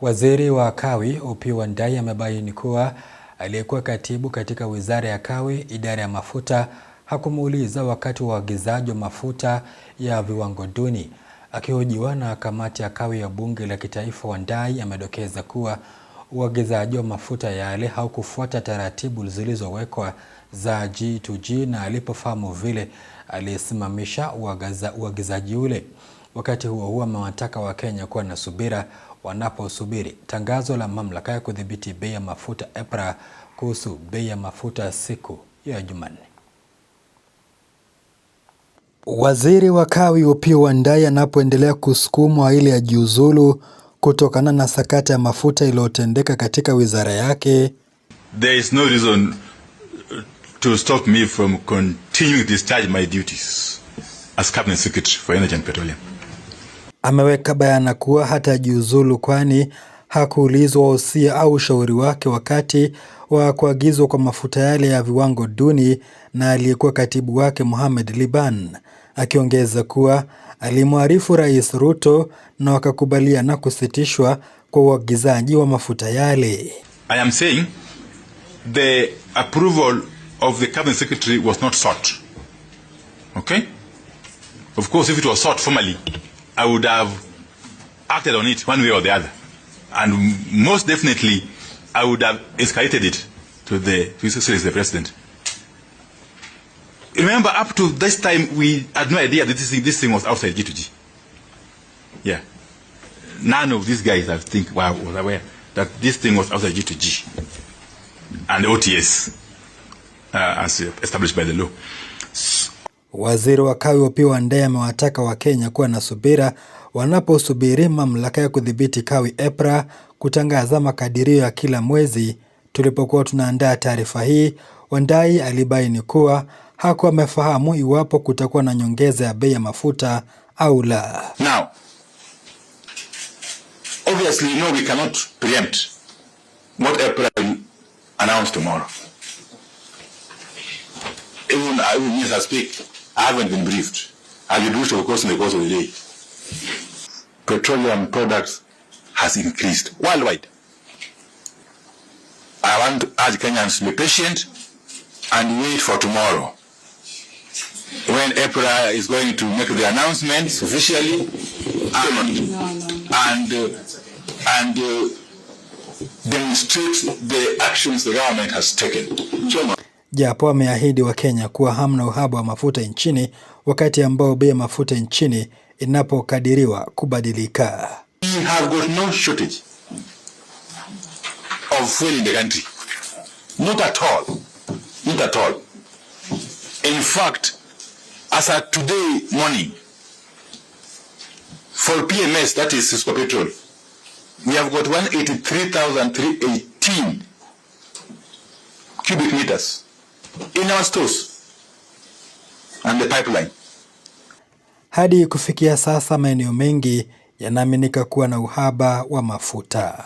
Waziri wa Kawi Opiyo Wandayi amebaini kuwa aliyekuwa katibu katika wizara ya Kawi, idara ya mafuta, hakumuuliza wakati wa uagizaji wa mafuta ya viwango duni. Akihojiwa na kamati ya Kawi ya Bunge la Kitaifa, Wandayi amedokeza kuwa uagizaji wa mafuta yale haukufuata taratibu zilizowekwa za G2G na alipofahamu vile alisimamisha uagizaji ule. Wakati huo huo, amewataka Wakenya kuwa na subira wanaposubiri tangazo la mamlaka ya kudhibiti bei ya mafuta EPRA kuhusu bei ya mafuta siku ya Jumanne. Waziri wa Kawi Opiyo Wandayi anapoendelea kusukumwa ili ajiuzulu kutokana na sakata ya mafuta iliyotendeka katika wizara yake. There is no reason to stop me from continuing to discharge my duties as Cabinet Secretary for Energy and Petroleum. Ameweka bayana kuwa hatajiuzulu kwani hakuulizwa wosia au ushauri wake wakati wa kuagizwa kwa mafuta yale ya viwango duni na aliyekuwa katibu wake Mohamed Liban, akiongeza kuwa alimwarifu Rais Ruto na wakakubaliana kusitishwa kwa uagizaji wa mafuta yale. I am saying the approval of the Cabinet Secretary was not sought. Okay? Of course, if it was sought formally, I would have acted on it one way or the other. And most definitely, I would have escalated it to the President. Remember, up to this time, we had no idea that this thing was outside G2G. Yeah. None of these guys, I think, was aware that this thing was outside G2G and the OTS as established by the law. Waziri wa Kawi Opiyo Wandayi amewataka Wakenya kuwa na subira wanaposubiri mamlaka ya kudhibiti kawi EPRA kutangaza makadirio ya kila mwezi. Tulipokuwa tunaandaa taarifa hii, Wandayi alibaini kuwa hakuwa amefahamu iwapo kutakuwa na nyongeza ya bei ya mafuta au la. Now, obviously, no, we cannot preempt what EPRA will announce tomorrow. Even as I speak, I haven't been briefed. I'll be briefed, of course, in the course of the day. Petroleum products has increased worldwide. I want to urge Kenyans to be patient and wait for tomorrow, when EPRA is going to make the announcements officially and demonstrate the actions the government has taken. Japo ameahidi Wakenya kuwa hamna uhaba wa mafuta nchini wakati ambao bei ya mafuta nchini inapokadiriwa kubadilika. We have got no shortage of fuel in the country. Not at all. Not at all. In fact, as at today morning, for PMS, that is Cisco Petrol, we have got 183,318 cubic meters in our stores and the pipeline. Hadi kufikia sasa maeneo mengi yanaaminika kuwa na uhaba wa mafuta.